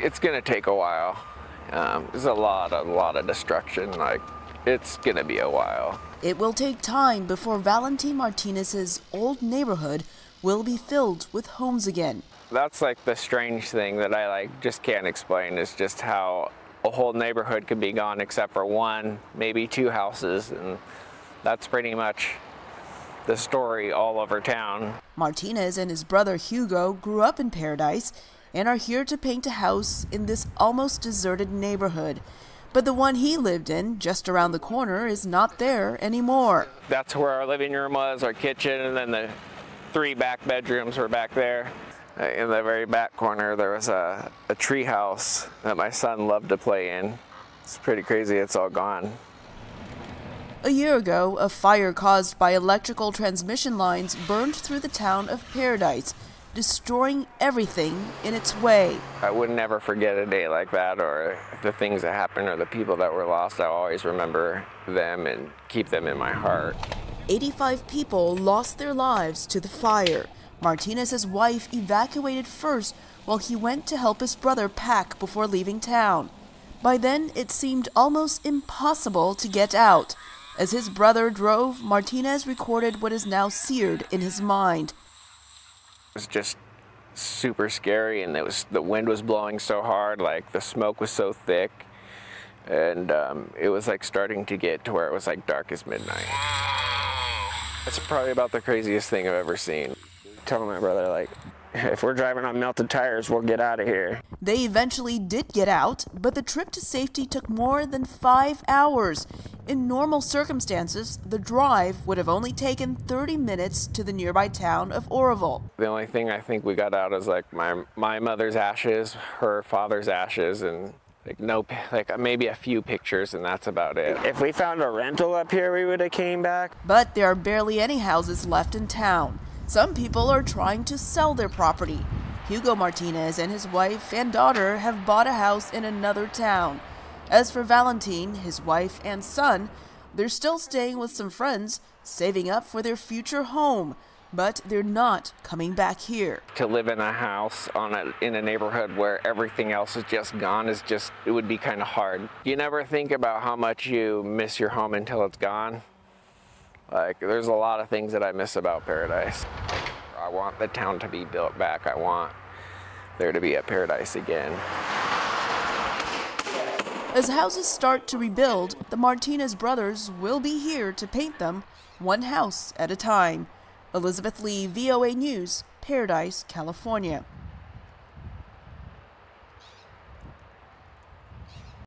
it's gonna take a while. There's a lot of destruction. Like, it's gonna be a while. It will take time before Valentin Martinez's old neighborhood will be filled with homes again. That's like the strange thing that I just can't explain, is just how a whole neighborhood could be gone except for one, maybe two houses, and that's pretty much the story all over town. Martinez and his brother Hugo grew up in Paradise and are here to paint a house in this almost deserted neighborhood. But the one he lived in, just around the corner, is not there anymore. That's where our living room was, our kitchen, and then the 3 back bedrooms were back there. In the very back corner, there was a tree house that my son loved to play in. It's pretty crazy, it's all gone. A year ago, a fire caused by electrical transmission lines burned through the town of Paradise, destroying everything in its way. I would never forget a day like that, or the things that happened, or the people that were lost. I always remember them and keep them in my heart. 85 people lost their lives to the fire. Martinez's wife evacuated first while he went to help his brother pack before leaving town. By then, it seemed almost impossible to get out. As his brother drove, Martinez recorded what is now seared in his mind. It was just super scary, and the wind was blowing so hard, like the smoke was so thick, and it was like starting to get to where it was like dark as midnight. It's probably about the craziest thing I've ever seen. Telling my brother, like, if we're driving on melted tires, we'll get out of here. They eventually did get out, but the trip to safety took more than 5 hours. In normal circumstances, the drive would have only taken 30 minutes to the nearby town of Oroville. The only thing I think we got out is like my mother's ashes, her father's ashes, and maybe a few pictures, and that's about it. If we found a rental up here, we would have came back. But there are barely any houses left in town. Some people are trying to sell their property. Hugo Martinez and his wife and daughter have bought a house in another town. As for Valentin, his wife and son, they're still staying with some friends, saving up for their future home. But they're not coming back here. To live in a house in a neighborhood where everything else is just gone it would be kind of hard. You never think about how much you miss your home until it's gone. Like, there's a lot of things that I miss about Paradise. I want the town to be built back. I want there to be a Paradise again. As houses start to rebuild, the Martinez brothers will be here to paint them one house at a time. Elizabeth Lee, VOA News, Paradise, California.